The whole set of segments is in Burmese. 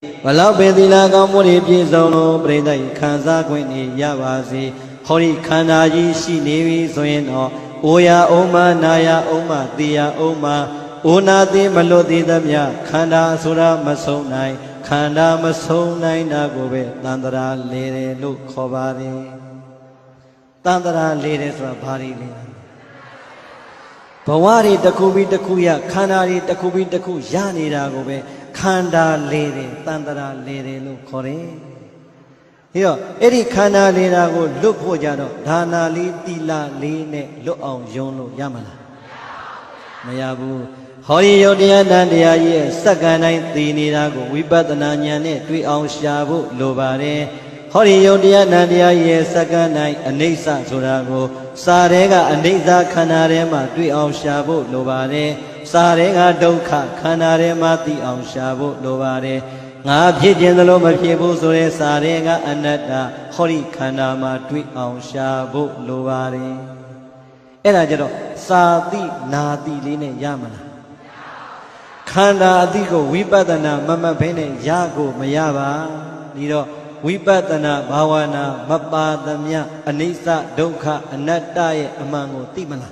Valo Bedila Gamuri Pizono, Breda, Kanza Quini, Yavazi, Hori Kanaji, Shi Nevi, Zoeno, Oya Oma, Naya Oma, Dia Oma, Una de Malodi Damya, Kanda Sura Masonai, Kanda Masonai Nagobe, Tandara Lere, Look Kovare, Tandara Lere, Bari. Bawari Takubi Takuya, Kanari Takubi Taku, Yani Ragobe, Kanda Lere, Tandara Lere, look Kore. Here, Eri Kana Lera go look Hojano, Dana Li Tila Line, look on Jono Yamala. Mayabu, Hori Yodia Dandia, yes, Saganai Tinirago, we but the Nanyane, three on Shabu, Lobare. Hori Yodia Nadia, yes, Saganai, Anesa Surago, Sarega, Anesa Kanarema, three on Shabu, Lobare, Sarega Doka, Kanarema, the on Shabu, Lobare, Napijan the Loma Pibu, Sore, Sarega, Anata, Hori Kanama, three on Shabu, Lobare. Erajero, Sadi, Nadi, Line, Yamana. Kanda Adigo, Wibadana, Mama Bene, Yago, Mayaba, Lido. Wipatana, Bhawana, Mappa, Damya, Anisa, Doka, Anatai, Amango, Timala.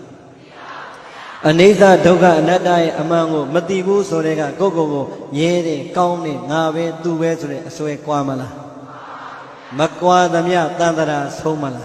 Anisa, Doka, Anatai, Amango, Matibu, Sorega, Gogo, Yere, Kauni, Nave, Tuve, Sue, Quamala. Makwa, Damya, Tandara, Somala.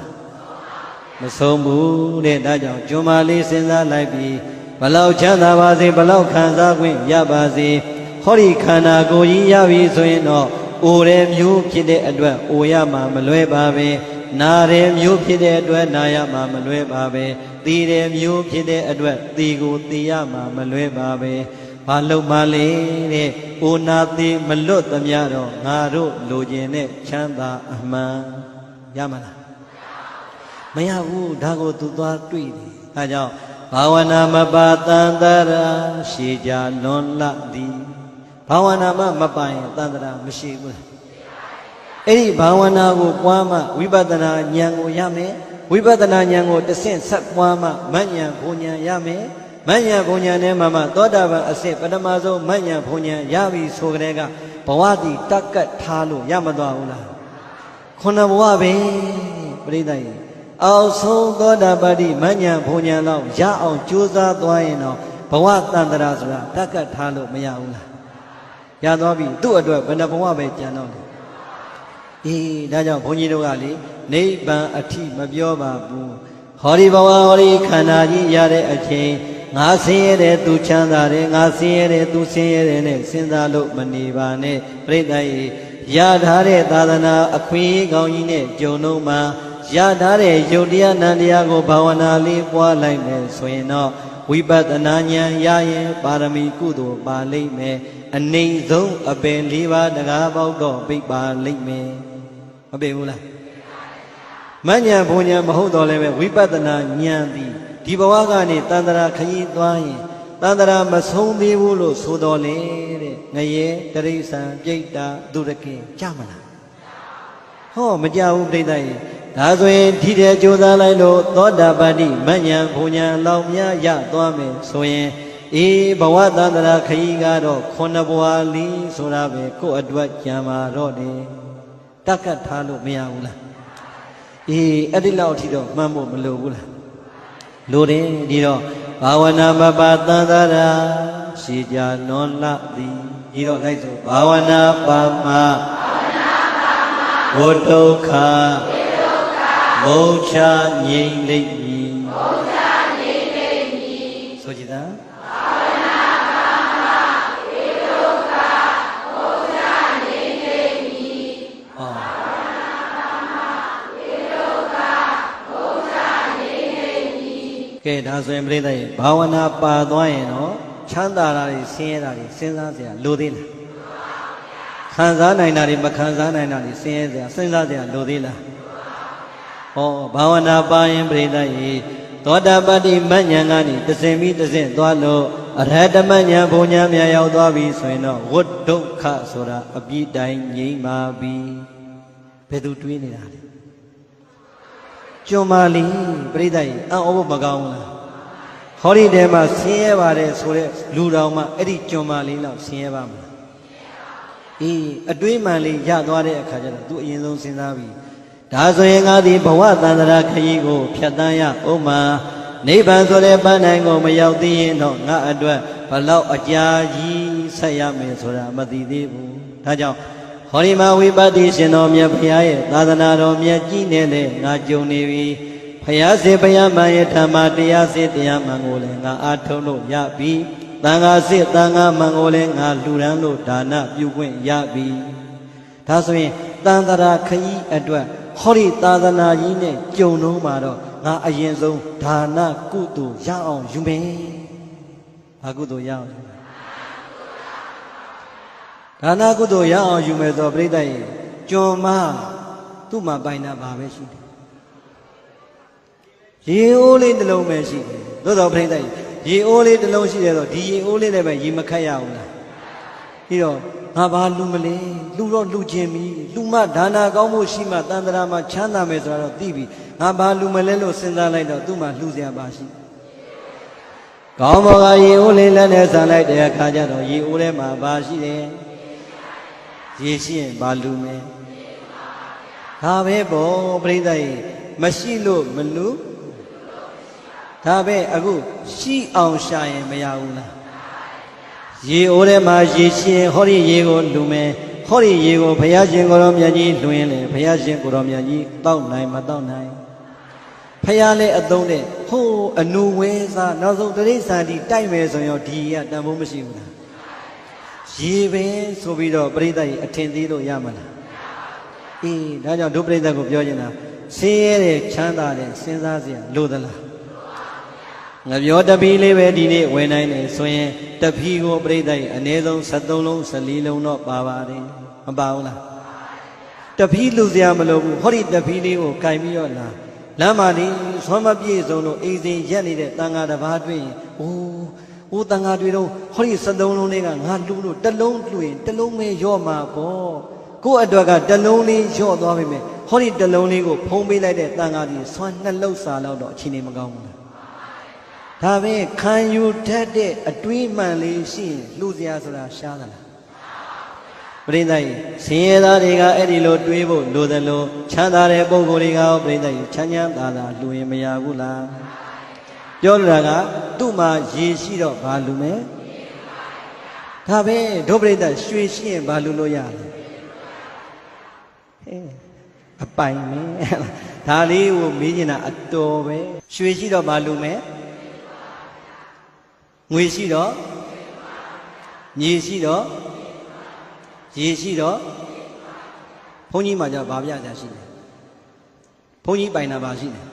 Masombu, Daja, Jumali, Senza, Laibi, Balau Chanda, Bazi, Balau Kanza, Yabazi, Hori Kana, Goyi, Yavi, Soino. Ore Mu Pide Adwa, Oyama Malue Babe, Nare Mu Pide Adwa, Nayama Malue Babe, Tire Mu Pide Adwa, Tigu Tiama Malue Babe, Palo Male, Unati Malut Amyaro, Naru, Lujene, Chanda Ahma, Yamana. Mayavu Dago Tutua Tweed, Ajo, Pawana Mabatandara, Shija non la di. Bhavanama Mapai, Tandra, Mashibu. Eri Bhavana Wama, Vibadana Nyango Yame, Vibadana Nyango, the Saint Sakwama, Manya Punya Yame, Manya Punya Nemama, Dodava Asep, Adamazo, Manya Punya, Yavi Sogrega, Pawadi, Takat Talu, Yamadaula. Konawabe, Bridai. Also Dodabadi, Manya Punya Lao, Yao, Juza Duaino, Pawat Tandrazra, Takat Talu, Mayaula. Yadabi, do a dog, when the Bawabe Jano. E. Daja Ponigali, Neighbor a tea, Mabioba, Boo. Hori Bawa, Hori Kanadi, Yare a chain, Nasiere to Chandare, Nasiere to Sere, Sindalo, Manivane, Predai, Yadare, Dadana, a queen, Gaine, Jonoma, Yadare, Jodia, Nandiago, Bawanali, Walaime, Sweno, Wibat Ananya, Yaye, Parami Kudo, Balime. A name zone, a ben liva, the gabao, big bar, link me. A beula. Manya Bonia Mahodole, Wipatana, Nyandi, Tibawagani, Tandara Kayi Dwai, Tandara Masombi Wulu, Sodole, Naye, Teresa, Jeta, Duraki, Chamana. Oh, Majau Bredai. That's when Tida Jodalino, Toda Badi, Manya Bonia, Laumia, Ya, Dwame, Soye. E Bawadana Kaigado, Konabuali, Sorabe, Ko Adwat Yama Rode, Takatalu Miaula. E Adila Tido, Mambo Malula. Lode, Dido, Bawana Babatandara, Sija non la di, Dido Laiso, Bawana Pama, Wotoka, Mocha, Yin Lady, Sojida. Okay, that's when Breda, Bhavana Padoino, Chandara, Sierra, Senza, Ludila. Kanzana, Makanzana, Senza, Ludila. Oh, Bhavana Bayan Breda, Toda Badi Manyangani, the same the same, Dwalo, Adamanya, Bonya, Yaudwabi, Sweno, what don't Kasura, a beat dying, Yima be Pedu Twinina. Jomali, Bridai, over Magauna. Hori Dema, Sieva, Sure, Ludama, Eddie Jomali, Sieva. အတွေးမှန်လေးရသွားတဲ့အခါကျတော့သူအရင်ဆုံးစဉ်းစားပြီးဒါဆိုရင်ငါဒီဘဝတန်ត្រာခရီးကိုဖြတ်တန်းရအောင်မှာနိဗ္ဗာန်ဆိုတဲ့ပန်းတိုင်ကိုမရောက်သေးရင်တော့ငါအတွက်ဘလောက်အကြာကြီးဆက်ရမယ်ဆိုတာမသိသေးဘူးဒါကြောင့်ဟောဒီမှာဝိပဿနာရှင်တော်မြတ်ဘုရားရဲ့သာသနာတော်မြတ်ကြီးနေတဲ့ငါကြုံနေပြီဘုရားစေဘုရားမှန်ရဲ့ဓမ္မတရားစေတရားမှန်ကိုလည်းငါအားထုတ်လို့ရပြီသံဃာစေသံဃာမှန်ကိုလည်းငါလှူဒန်းလို့ဒါနပြုခွင့်ရပြီဒါဆိုရင်တန်ត្រာခရီးအတွက်ဟောဒီသာသနာကြီးနဲ့ကြုံတော့မှာတော့ငါအရင်ဆုံးဒါနကုသိုလ်ရအောင်ယူမယ်။ဘာကုသိုလ်ရအောင်ယူမလဲ။ဒါနကုသိုလ်ရအောင်ယူမယ်ဆိုပြိတ္တရဲ့ကျွန်မသူ့မှာပိုင်တာဘာပဲရှိတယ်။ရေအိုးလေးတစ်လုံးပဲရှိတယ်။သို့တော်ပြိတ္တရဲ့ရေအိုးလေးတစ်လုံးရှိတယ်ဆိုဒီရေအိုးလေးလည်းပဲရေမခတ်ရဘူးလား။ပြီးတော့ငါဘာလူမလဲလူတော့လူချင်းပြီလူမဒါနာကောင်းမှုရှိမှတန်ត្រာမှာချမ်းသာမယ်ဆိုတာတော့သိပြီငါဘာလူမလဲလို့စဉ်းစားလိုက်တော့သူ့မှာလှူစရာပါရှိကောင်းဘောကရေအိုးလေးလက်နဲ့ဆန်လိုက်တဲ့အခါကျတော့ရေအိုးထဲမှာဘာရှိတယ်ရေရှိရင်ဘာလူမယ်ဒါပဲပေါ့ပြိဿရေမရှိလို့မလူဒါပဲအခုရှိအောင်ရှာရင်မရဘူးလားရေအိုးထဲမှာရေရှင်ဟောဒီရေကိုလူမယ်ဟောဒီရေကိုဘုရားရှင်ကိုယ်တော်မြတ်ကြီးလွှင်းလေဘုရားရှင်ကိုယ်တော်မြတ်ကြီးတောက်နိုင်မတောက်နိုင်ဘုရားလည်းအသုံးတဲ့ဟိုးအနုဝဲစားနောက်ဆုံးတရိစ္ဆာန်ဒီတိုက်မယ်ဆိုရင်ဒီကတန်ဖိုးမရှိဘူးလားရေပဲဆိုပြီးတော့ပြိဿကြီးအထင်သေးလို့ရမလားဒါကြောင့်ဒုပြိဿကိုပြောနေတာဆင်းရဲတဲ့ချမ်းသာတဲ့စဉ်းစားစရာလိုသလားငါပြောတပီးလေးပဲဒီနေ့ဝင်နိုင်တယ်ဆိုရင်တပီးကိုပြိဿရဲ့အနည်းဆုံး73လုံး14လုံးတော့ပါပါတယ်မပါဘူးလားတပီးလူစရာမလိုဘူးဟောဒီတပီးလေးကိုကင်ပြီးတော့လာလမ်းမှာဒီဆွမ်းမပြည့်စုံလို့အိမ်စဉ်ရက်နေတဲ့တန်ဃာတစ်ပါးတွေ့ရင်အိုးတန်ဃာတွေတော့ဟောဒီ73လုံးလေးကငါလူလို့တစ်လုံးလူရင်တစ်လုံးပဲရော့မှာပေါ့ကို့အတွက်ကတစ်လုံးလေးရော့သွားပြီမယ်ဟောဒီတစ်လုံးလေးကိုဖုံးပေးလိုက်တဲ့တန်ဃာကြီးဆွမ်း2လုံးစာလောက်တော့အချိန်နေမကောင်းဘူးလားဒါပဲခံယူတတ်တဲ့အတွေးမှန်လေးရှိရင်လှူစရာဆိုတာရှားသလားပရိသတ်ကြီးဆင်းရဲသားတွေကအဲ့ဒီလိုတွေးဖို့လိုသလိုချမ်းသာတဲ့ပုဂ္ဂိုလ်တွေကရောပရိသတ်ကြီးချမ်းချမ်းသာသာလှူရင်မရဘူးလားပြောလိုတာကသူ့မှာရေရှိတော့ဘာလှူမယ်ဒါပဲဒုပရိသတ်ရွှေရှိရင်ဘာလှူလို့ရလဲအပိုင်မယ်ဒါလေးကိုမေးနေတာအတော်ပဲရွှေရှိတော့ဘာလှူမယ်ငွေရှိတော့မြေရှိတော့ရေရှိတော့ဘုန်းကြီးမှာじゃဘာပြကြရှိလဲဘုန်းကြီးပိုင်တာပါရှိတယ်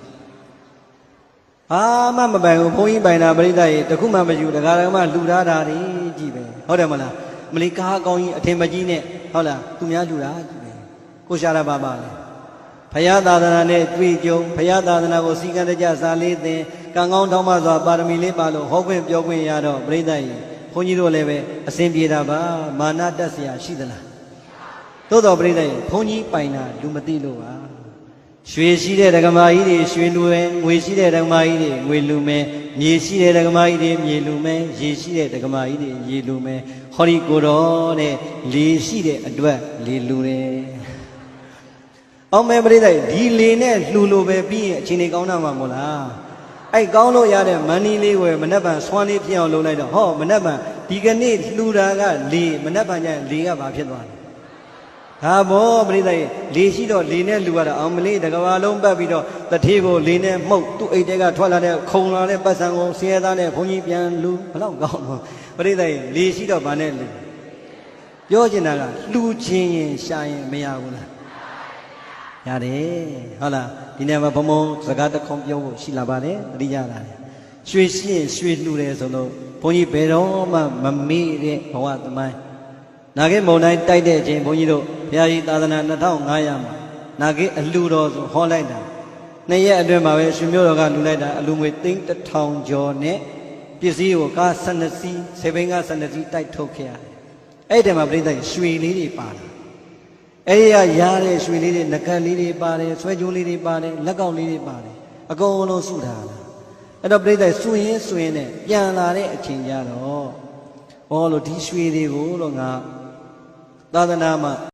ဘာမှမပိုင်ဘူးဘုန်းကြီးပိုင်တာပရိသတ်ရေတခုမှမယူတကားမှလှူထားတာတွေကြည့်ပဲဟုတ်တယ်မလားမလီကားကောင်းကြီးအထင်မကြီးနဲ့ဟုတ်လားသူများလှူတာကြည့်ပဲကိုရှာတာပါလေဘုရားသာသနာနဲ့တွေ့ကြုံဘုရားသာသနာကိုစီကံတကြစာလေးသင်ကံကောင်းထောင်းမစွာပါရမီလေးပါလို့ဟောခွင့်ပြောခွင့်ရတော့ပြိဿကြီးဘုန်းကြီးတို့လည်းပဲအစဉ်ပြေတာပါမာနတက်เสียရှိသလားသို့တော်ပြိဿကြီးဘုန်းကြီးပိုင်တာလူမသိလို့ပါရွှေရှိတဲ့ဓမ္မကြီးတွေရွှေလူပဲငွေရှိတဲ့ဓမ္မကြီးတွေငွေလူမယ်မြေရှိတဲ့ဓမ္မကြီးတွေမြေလူမယ်ရေရှိတဲ့ဓမ္မကြီးတွေရေလူမယ်ဟောဒီကိုတော်တဲ့လေရှိတဲ့အတွက်လေလူတယ်အောင်မဲပြိဿကြီးဒီလေနဲ့လှူလို့ပဲပြီးရင်အချိန်ကြီးကောင်းတာမှာမို့လားအဲ့ကောင်းလို့ရတဲ့မန်းနီလေးဝယ်မနှက်ပံဆွမ်းလေးဖြစ်အောင်လုပ်လိုက်တော့ဟောမနှက်ပံဒီကနေ့လှူတာကလေမနှက်ပံကျရင်လေကဘာဖြစ်သွားလဲဒါဘောပြိဿကြီးလေရှိတော့လေနဲ့လှူရတာအောင်မလေးတကဘာလုံးပတ်ပြီးတော့တထေးကိုလေနဲ့မှုတ်သူ့အိတ်တဲကထွက်လာတဲ့ခုံလာတဲ့ပတ်စံကိုဆင်းရဲသားနဲ့ဘုန်းကြီးပြန်လှူဘလောက်ကောင်းတော့ပြိဿကြီးလေရှိတော့ဘာနဲ့လှူပြောချင်တာကလှူခြင်းရင်ရှာရင်မရဘူးလားရတယ်ဟုတ်လားဒီနေ့မှာဘုံဘုံစကားတစ်ခွန်းပြောဖို့ရှိလာပါတယ်တတိယလာတယ်ရွှေရှိရင်ရွှေလှူတယ်ဆိုလို့ဘုန်းကြီးဘယ်တော့မှမမေ့တဲ့ဘဝသမိုင်းနာဂိမုံတိုင်းတိုက်တဲ့အချိန်ဘုန်းကြီးတို့ဘုရားကြီးသာသနာ2500မှာနာဂိအလှူတော်ဆိုဟောလိုက်တာ2ရက်အတွင်းမှာပဲရွှေမျိုးတော်ကလှူလိုက်တာအလူငွေ1000ကျော်နဲ့ပစ္စည်းကိုကား12စီးဆေဘင်းကား12စီးတိုက်ထုတ်ခဲ့ရတယ်အဲ့ဒီမှာပြိဿရွှေလေးတွေပါလာအဲ့ဒီကရတဲ့ရွှေလေးတွေငကတ်လေးတွေပါတယ်ဆွဲကြိုးလေးတွေပါတယ်လက်ကောက်လေးတွေပါတယ်အကုန်လုံးစုထားတာအဲ့တော့ပြိဿစုရင်းနဲ့ပြန်လာတဲ့အချိန်ကျတော့ဟောလို့ဒီရွှေတွေကိုလို့ငါ သာသနာမှာ